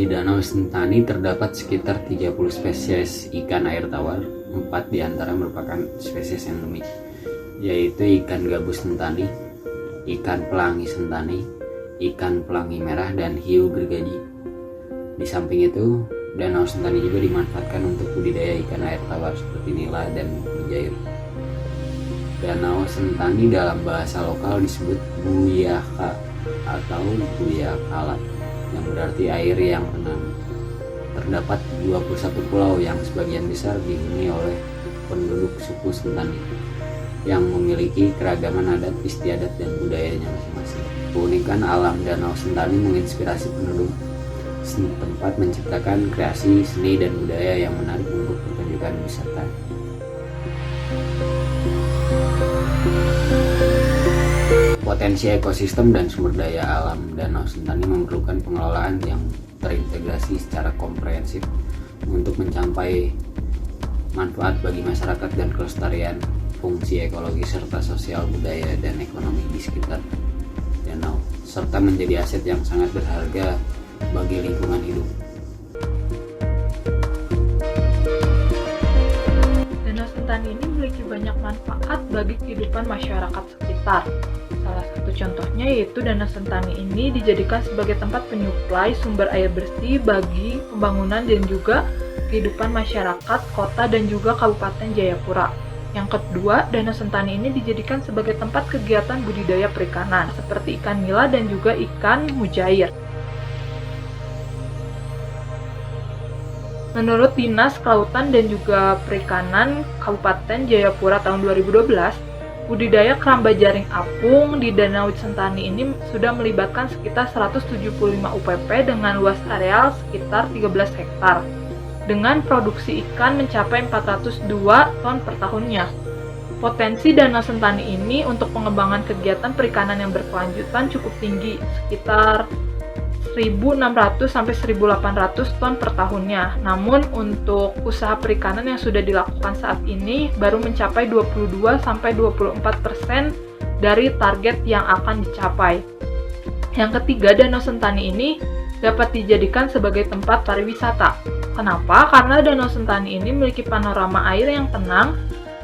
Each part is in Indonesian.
Di Danau Sentani terdapat sekitar 30 spesies ikan air tawar, 4 diantara merupakan spesies endemik, yaitu ikan gabus sentani, ikan pelangi sentani, ikan pelangi merah, dan hiu gergaji. Di samping itu, Danau Sentani juga dimanfaatkan untuk budidaya ikan air tawar seperti nila dan mujair. Danau Sentani dalam bahasa lokal disebut Buyaka atau Buyakala, yang berarti air yang tenang. Terdapat 21 pulau yang sebagian besar dihuni oleh penduduk suku Sentani yang memiliki keragaman adat istiadat dan budayanya masing-masing. Keunikan alam Danau Sentani menginspirasi penduduk setempat menciptakan kreasi seni dan budaya yang menarik untuk pertunjukan wisata. Potensi ekosistem dan sumber daya alam Danau Sentani memerlukan pengelolaan yang terintegrasi secara komprehensif untuk mencapai manfaat bagi masyarakat dan kelestarian fungsi ekologi serta sosial budaya dan ekonomi di sekitar danau, serta menjadi aset yang sangat berharga bagi lingkungan hidup. Danau Sentani ini memiliki banyak manfaat bagi kehidupan masyarakat sekitar. Salah satu contohnya yaitu Danau Sentani ini dijadikan sebagai tempat penyuplai sumber air bersih bagi pembangunan dan juga kehidupan masyarakat kota dan juga Kabupaten Jayapura. Yang kedua, Danau Sentani ini dijadikan sebagai tempat kegiatan budidaya perikanan seperti ikan nila dan juga ikan mujair. Menurut Dinas Kelautan dan juga Perikanan Kabupaten Jayapura tahun 2012, budidaya keramba jaring apung di Danau Sentani ini sudah melibatkan sekitar 175 UPP dengan luas areal sekitar 13 hektar. Dengan produksi ikan mencapai 402 ton per tahunnya. Potensi Danau Sentani ini untuk pengembangan kegiatan perikanan yang berkelanjutan cukup tinggi, sekitar 1.600 sampai 1.800 ton per tahunnya. Namun untuk usaha perikanan yang sudah dilakukan saat ini baru mencapai 22 sampai 24% dari target yang akan dicapai. Yang ketiga, Danau Sentani ini dapat dijadikan sebagai tempat pariwisata. Kenapa? Karena Danau Sentani ini memiliki panorama air yang tenang,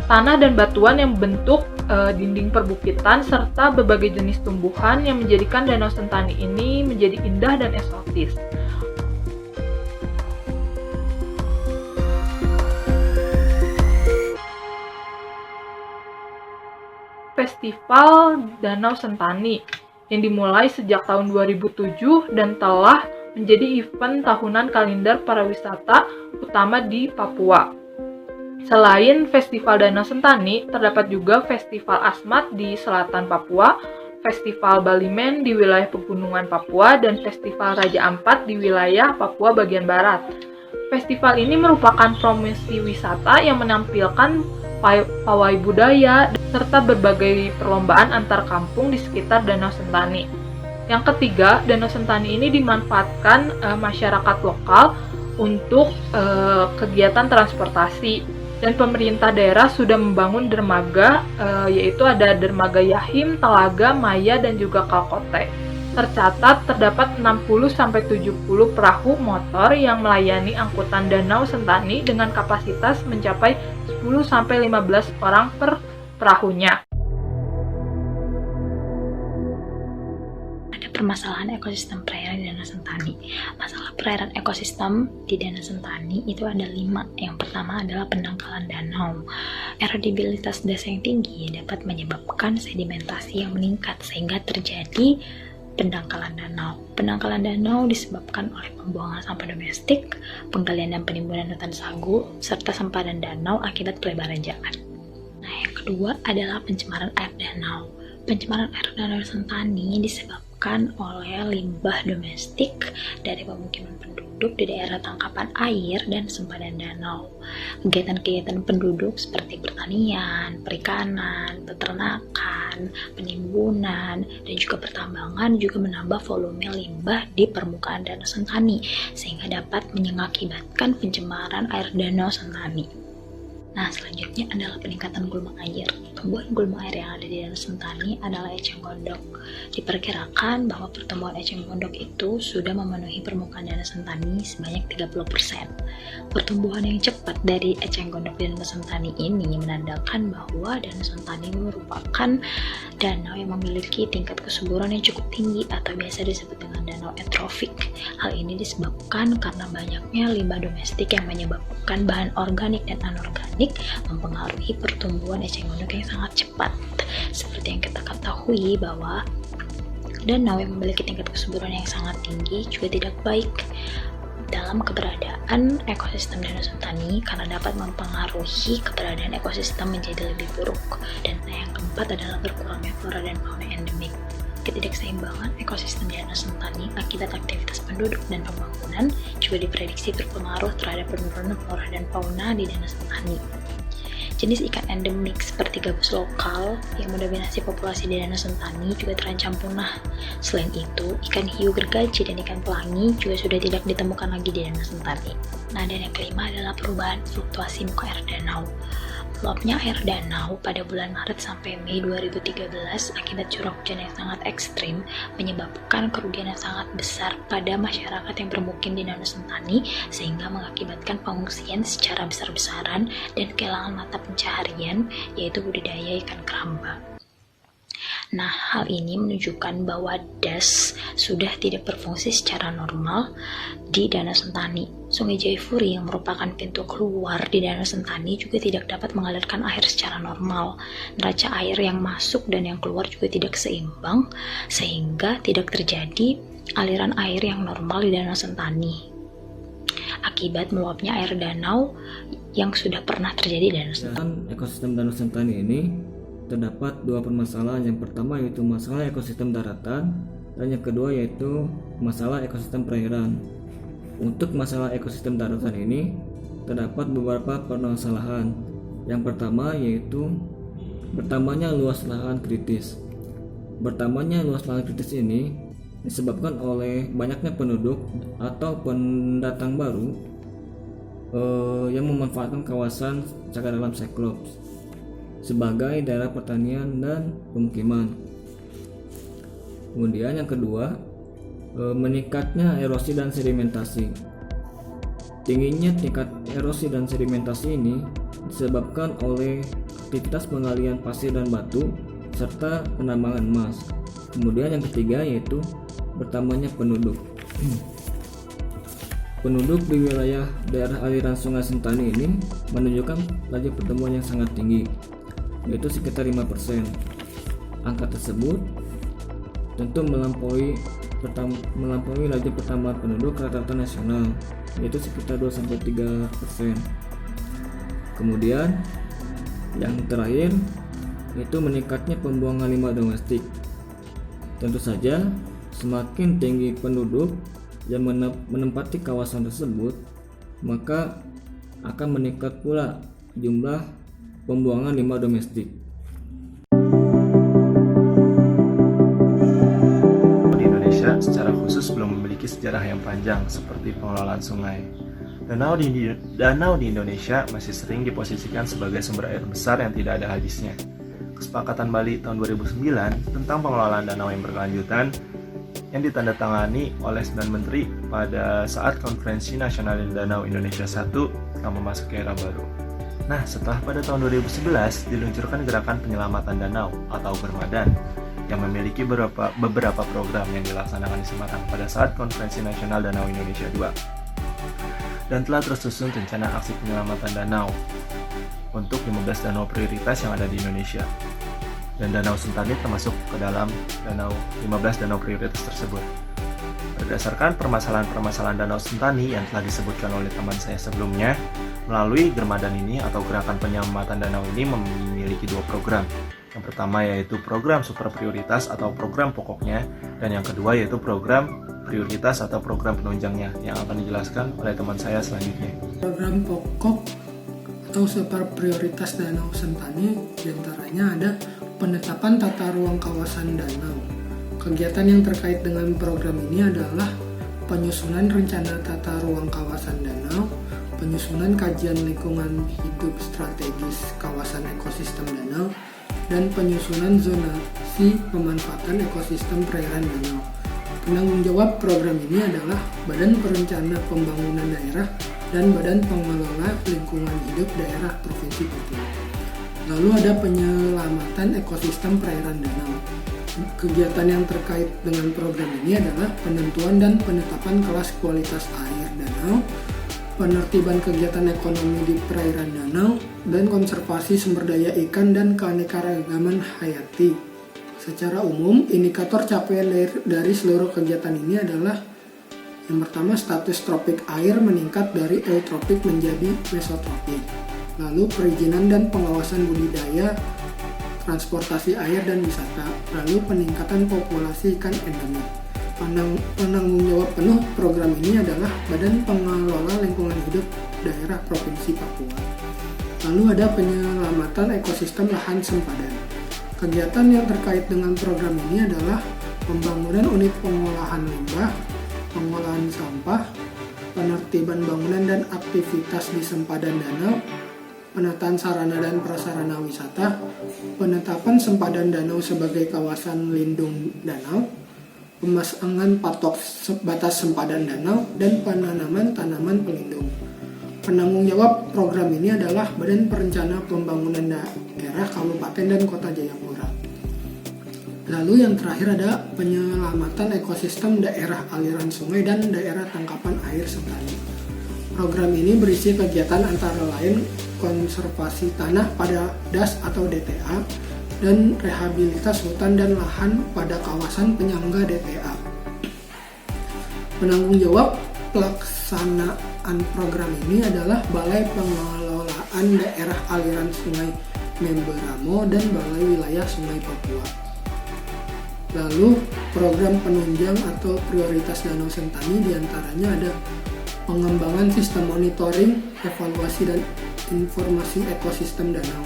tanah dan batuan yang bentuk dinding perbukitan, serta berbagai jenis tumbuhan yang menjadikan Danau Sentani ini menjadi indah dan eksotis. Festival Danau Sentani yang dimulai sejak tahun 2007 dan telah menjadi event tahunan kalender pariwisata utama di Papua. Selain Festival Danau Sentani, terdapat juga Festival Asmat di selatan Papua, Festival Balimen di wilayah pegunungan Papua, dan Festival Raja Ampat di wilayah Papua bagian barat. Festival ini merupakan promosi wisata yang menampilkan pawai budaya serta berbagai perlombaan antar kampung di sekitar Danau Sentani. Yang ketiga, Danau Sentani ini dimanfaatkan masyarakat lokal untuk kegiatan transportasi, dan pemerintah daerah sudah membangun dermaga, yaitu ada dermaga Yahim, Telaga, Maya, dan juga Kalkote. Tercatat terdapat 60-70 perahu motor yang melayani angkutan Danau Sentani dengan kapasitas mencapai 10-15 orang per perahunya. Permasalahan ekosistem perairan di Danau Sentani. Masalah perairan ekosistem di Danau Sentani itu ada 5. Yang pertama adalah pendangkalan danau. Erodibilitas dasar yang tinggi dapat menyebabkan sedimentasi yang meningkat sehingga terjadi pendangkalan danau. Pendangkalan danau disebabkan oleh pembuangan sampah domestik, penggalian dan penimbunan hutan sagu, serta sempadan danau akibat pelebaran jalan. Nah, yang kedua adalah pencemaran air danau. Pencemaran air Danau Sentani disebabkan oleh limbah domestik dari pemukiman penduduk di daerah tangkapan air dan sempadan danau. Kegiatan-kegiatan penduduk seperti pertanian, perikanan, peternakan, penimbunan, dan juga pertambangan juga menambah volume limbah di permukaan Danau Sentani sehingga dapat mengakibatkan pencemaran air Danau Sentani. Nah, selanjutnya adalah peningkatan gulma air. Tumbuhan gulma air yang ada di Danau Sentani adalah eceng gondok. Diperkirakan bahwa pertumbuhan eceng gondok itu sudah memenuhi permukaan Danau Sentani sebanyak 30%. Pertumbuhan yang cepat dari eceng gondok di Danau Sentani ini menandakan bahwa Danau Sentani merupakan danau yang memiliki tingkat kesuburan yang cukup tinggi atau biasa disebut dengan danau eutrofik. Hal ini disebabkan karena banyaknya limbah domestik yang menyebabkan bahan organik dan anorganik mempengaruhi pertumbuhan eceng gondok yang sangat cepat. Seperti yang kita ketahui bahwa danau yang memiliki tingkat kesuburan yang sangat tinggi juga tidak baik dalam keberadaan ekosistem Danau Sentani karena dapat mempengaruhi keberadaan ekosistem menjadi lebih buruk. Dan yang keempat adalah berkurangnya flora dan fauna endemik. Ketidakseimbangan ekosistem Danau Sentani akibat aktivitas penduduk dan pembangunan juga diprediksi berpengaruh terhadap penurunan flora dan fauna di Danau Sentani. Jenis ikan endemik seperti gabus lokal yang mendominasi populasi di Danau Sentani juga terancam punah. Selain itu, ikan hiu gergaji dan ikan pelangi juga sudah tidak ditemukan lagi di Danau Sentani. Nah, dan yang kelima adalah perubahan fluktuasi muka air danau. Meluapnya air danau pada bulan Maret sampai Mei 2013 akibat curah hujan yang sangat ekstrim menyebabkan kerugian yang sangat besar pada masyarakat yang bermukim di Danau Sentani sehingga mengakibatkan pengungsian secara besar-besaran dan kehilangan mata pencaharian yaitu budidaya ikan keramba. Nah, hal ini menunjukkan bahwa DAS sudah tidak berfungsi secara normal di Danau Sentani. Sungai Jaifuri yang merupakan pintu keluar di Danau Sentani juga tidak dapat mengalirkan air secara normal. Neraca air yang masuk dan yang keluar juga tidak seimbang, sehingga tidak terjadi aliran air yang normal di Danau Sentani. Akibat meluapnya air danau yang sudah pernah terjadi di Danau Sentani. Dalam ekosistem Danau Sentani ini terdapat dua permasalahan. Yang pertama yaitu masalah ekosistem daratan dan yang kedua yaitu masalah ekosistem perairan. Untuk masalah ekosistem daratan ini terdapat beberapa permasalahan. Yang pertama yaitu bertambahnya luas lahan kritis. Bertambahnya luas lahan kritis ini disebabkan oleh banyaknya penduduk atau pendatang baru yang memanfaatkan kawasan Cagar Alam Cyclops sebagai daerah pertanian dan pemukiman. Kemudian yang kedua, meningkatnya erosi dan sedimentasi. Tingginya tingkat erosi dan sedimentasi ini disebabkan oleh aktivitas penggalian pasir dan batu serta penambangan emas. Kemudian yang ketiga yaitu bertambahnya penduduk. Penduduk di wilayah daerah aliran Sungai Sentani ini menunjukkan laju pertumbuhan yang sangat tinggi, yaitu sekitar 5%. Angka tersebut tentu melampaui laju pertambahan penduduk rata-rata nasional, yaitu sekitar 2-3%. Kemudian yang terakhir itu meningkatnya pembuangan limbah domestik. Tentu saja semakin tinggi penduduk yang menempati kawasan tersebut, maka akan meningkat pula jumlah pembuangan limbah domestik. Di Indonesia secara khusus belum memiliki sejarah yang panjang seperti pengelolaan sungai. Danau di Indonesia masih sering diposisikan sebagai sumber air besar yang tidak ada habisnya. Kesepakatan Bali tahun 2009 tentang pengelolaan danau yang berkelanjutan yang ditandatangani oleh 9 menteri pada saat Konferensi Nasional Danau Indonesia I yang memasuki era baru. Nah, setelah pada tahun 2011 diluncurkan gerakan penyelamatan danau atau Bermadan yang memiliki beberapa program yang dilaksanakan di Semarang pada saat Konferensi Nasional Danau Indonesia II. Dan telah tersusun rencana aksi penyelamatan danau untuk 15 danau prioritas yang ada di Indonesia. Dan Danau Sentani termasuk ke dalam 15 danau prioritas tersebut. Berdasarkan permasalahan-permasalahan Danau Sentani yang telah disebutkan oleh teman saya sebelumnya, melalui Germadan ini atau gerakan penyelamatan danau ini memiliki dua program. Yang pertama yaitu program super prioritas atau program pokoknya, dan yang kedua yaitu program prioritas atau program penunjangnya yang akan dijelaskan oleh teman saya selanjutnya. Program pokok atau super prioritas Danau Sentani diantaranya ada penetapan tata ruang kawasan danau. Kegiatan yang terkait dengan program ini adalah penyusunan rencana tata ruang kawasan danau, penyusunan kajian lingkungan hidup strategis kawasan ekosistem danau, dan penyusunan zonasi pemanfaatan ekosistem perairan danau. Penanggung jawab program ini adalah Badan Perencana Pembangunan Daerah dan Badan Pengelola Lingkungan Hidup Daerah Provinsi Papua. Lalu ada penyelamatan ekosistem perairan danau. Kegiatan yang terkait dengan program ini adalah penentuan dan penetapan kelas kualitas air danau, penertiban kegiatan ekonomi di perairan danau, dan konservasi sumber daya ikan dan keanekaragaman hayati. Secara umum, indikator capaian dari seluruh kegiatan ini adalah yang pertama, status tropik air meningkat dari eutropik menjadi mesotropik. Lalu perizinan dan pengawasan budidaya, transportasi air dan wisata. Lalu peningkatan populasi ikan endemik. Penanggung jawab penuh program ini adalah Badan Pengelola Lingkungan Hidup Daerah Provinsi Papua. Lalu ada penyelamatan ekosistem lahan sempadan. Kegiatan yang terkait dengan program ini adalah pembangunan unit pengolahan limbah, pengolahan sampah, penertiban bangunan dan aktivitas di sempadan danau, penataan sarana dan prasarana wisata, penetapan sempadan danau sebagai kawasan lindung danau, pemasangan patok batas sempadan danau, dan penanaman tanaman pelindung. Penanggung jawab program ini adalah Badan Perencana Pembangunan Daerah Kabupaten dan Kota Jayapura. Lalu yang terakhir ada penyelamatan ekosistem daerah aliran sungai dan daerah tangkapan air sentani. Program ini berisi kegiatan antara lain konservasi tanah pada DAS atau DTA dan rehabilitas hutan dan lahan pada kawasan penyangga DTA. Penanggung jawab pelaksanaan program ini adalah Balai Pengelolaan Daerah Aliran Sungai Memberamo dan Balai Wilayah Sungai Papua. Lalu program penunjang atau prioritas Danau Sentani diantaranya ada pengembangan sistem monitoring, evaluasi, dan informasi ekosistem danau.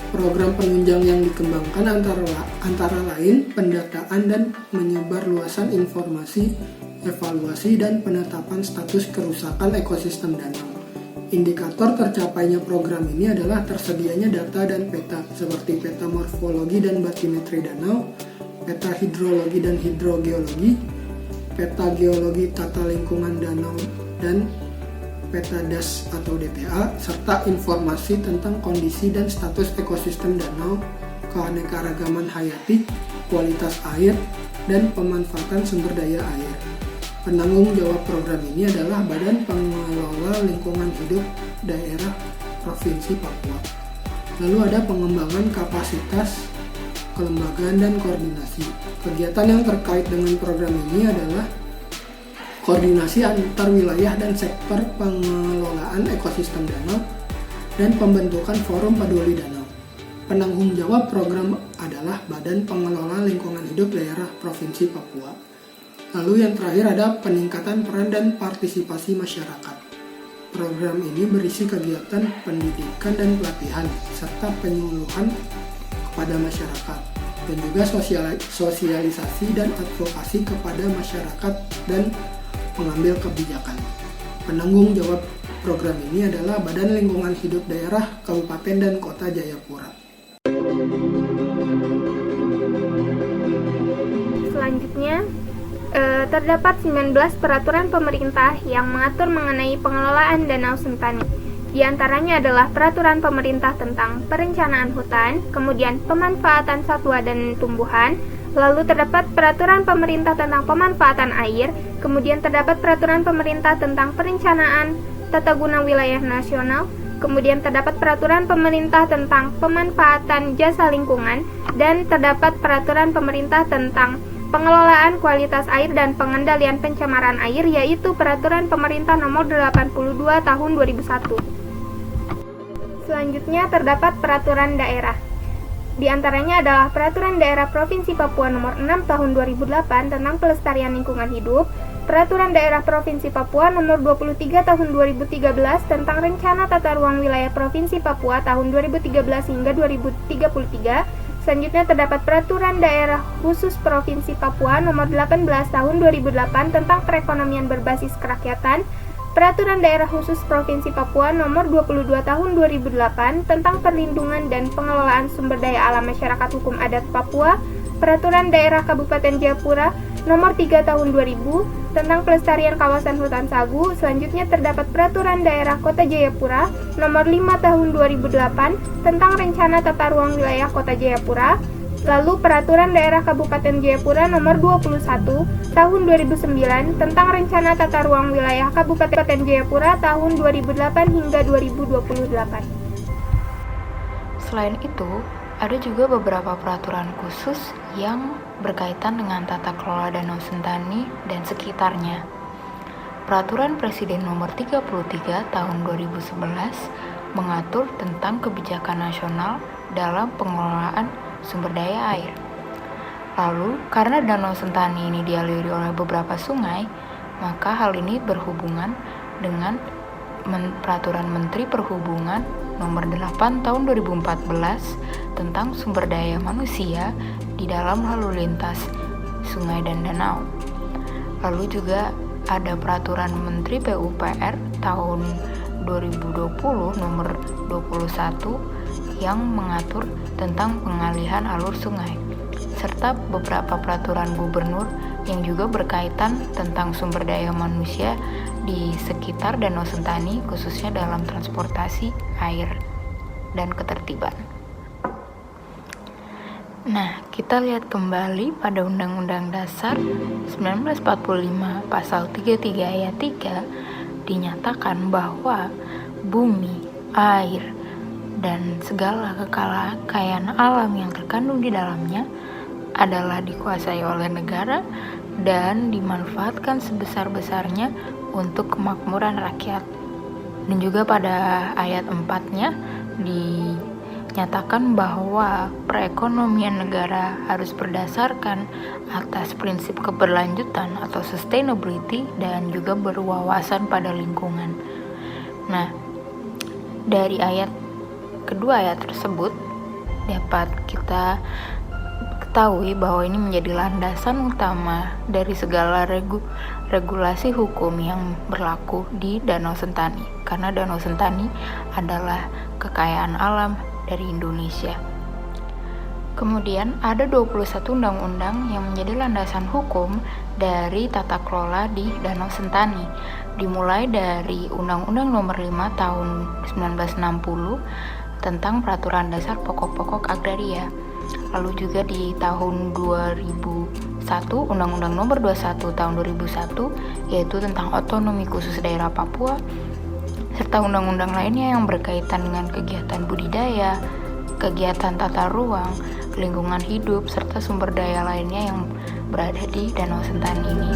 Program penunjang yang dikembangkan antara lain pendataan dan menyebarluasan informasi, evaluasi, dan penetapan status kerusakan ekosistem danau. Indikator tercapainya program ini adalah tersedianya data dan peta seperti peta morfologi dan batimetri danau, peta hidrologi dan hidrogeologi, peta geologi tata lingkungan danau, dan peta DAS atau DTA, serta informasi tentang kondisi dan status ekosistem danau, keanekaragaman hayati, kualitas air, dan pemanfaatan sumber daya air. Penanggung jawab program ini adalah Badan Pengelola Lingkungan Hidup Daerah Provinsi Papua. Lalu ada pengembangan kapasitas, kelembagaan, dan koordinasi. Kegiatan yang terkait dengan program ini adalah koordinasi antar wilayah dan sektor pengelolaan ekosistem danau dan pembentukan forum peduli danau. Penanggung jawab program adalah Badan Pengelola Lingkungan Hidup Daerah Provinsi Papua. Lalu yang terakhir ada peningkatan peran dan partisipasi masyarakat. Program ini berisi kegiatan pendidikan dan pelatihan serta penyuluhan kepada masyarakat, dan juga sosialisasi dan advokasi kepada masyarakat dan pengambil kebijakan. Penanggung jawab program ini adalah Badan Lingkungan Hidup Daerah Kabupaten dan Kota Jayapura. Selanjutnya, terdapat 19 peraturan pemerintah yang mengatur mengenai pengelolaan Danau Sentani. Di antaranya adalah peraturan pemerintah tentang perencanaan hutan, kemudian pemanfaatan satwa dan tumbuhan, lalu terdapat peraturan pemerintah tentang pemanfaatan air, kemudian terdapat peraturan pemerintah tentang perencanaan tata guna wilayah nasional, kemudian terdapat peraturan pemerintah tentang pemanfaatan jasa lingkungan, dan terdapat peraturan pemerintah tentang pengelolaan kualitas air dan pengendalian pencemaran air, yaitu Peraturan Pemerintah Nomor 82 Tahun 2001. Selanjutnya terdapat peraturan daerah. Di antaranya adalah Peraturan Daerah Provinsi Papua Nomor 6 Tahun 2008 tentang pelestarian lingkungan hidup, Peraturan Daerah Provinsi Papua Nomor 23 Tahun 2013 tentang Rencana Tata Ruang Wilayah Provinsi Papua tahun 2013 hingga 2033. Selanjutnya terdapat Peraturan Daerah Khusus Provinsi Papua Nomor 18 Tahun 2008 tentang perekonomian berbasis kerakyatan, Peraturan Daerah Khusus Provinsi Papua Nomor 22 Tahun 2008 tentang perlindungan dan pengelolaan sumber daya alam masyarakat hukum adat Papua, Peraturan Daerah Kabupaten Jayapura Nomor 3 Tahun 2000 tentang pelestarian kawasan hutan sagu. Selanjutnya terdapat Peraturan Daerah Kota Jayapura Nomor 5 Tahun 2008 tentang rencana tata ruang wilayah Kota Jayapura. Lalu Peraturan Daerah Kabupaten Jayapura Nomor 21 Tahun 2009 tentang rencana tata ruang wilayah Kabupaten Jayapura tahun 2008 hingga 2028. Selain itu, ada juga beberapa peraturan khusus yang berkaitan dengan tata kelola Danau Sentani dan sekitarnya. Peraturan Presiden Nomor 33 Tahun 2011 mengatur tentang kebijakan nasional dalam pengelolaan sumber daya air. Lalu, karena Danau Sentani ini dialiri oleh beberapa sungai, maka hal ini berhubungan dengan Peraturan Menteri Perhubungan Nomor 8 Tahun 2014 tentang sumber daya manusia di dalam lalu lintas sungai dan danau. Lalu juga ada Peraturan Menteri PUPR Tahun 2020 Nomor 21 yang mengatur tentang pengalihan alur sungai, serta beberapa peraturan gubernur yang juga berkaitan tentang sumber daya manusia di sekitar Danau Sentani, khususnya dalam transportasi air dan ketertiban. Nah, kita lihat kembali pada Undang-Undang Dasar 1945 Pasal 33 Ayat 3 dinyatakan bahwa bumi, air, dan segala kekayaan alam yang terkandung di dalamnya adalah dikuasai oleh negara dan dimanfaatkan sebesar-besarnya untuk kemakmuran rakyat. Dan juga pada ayat 4-nya dinyatakan bahwa perekonomian negara harus berdasarkan atas prinsip keberlanjutan atau sustainability dan juga berwawasan pada lingkungan. Nah, dari kedua ayat tersebut dapat kita ketahui bahwa ini menjadi landasan utama dari segala regulasi hukum yang berlaku di Danau Sentani, karena Danau Sentani adalah kekayaan alam dari Indonesia. Kemudian ada 21 undang-undang yang menjadi landasan hukum dari tata kelola di Danau Sentani, dimulai dari Undang-Undang Nomor 5 Tahun 1960 tentang Peraturan Dasar Pokok-Pokok Agraria. Lalu juga di tahun 2001 Undang-Undang Nomor 21 Tahun 2001 yaitu tentang otonomi khusus daerah Papua, serta undang-undang lainnya yang berkaitan dengan kegiatan budidaya, kegiatan tata ruang, lingkungan hidup, serta sumber daya lainnya yang berada di Danau Sentani ini.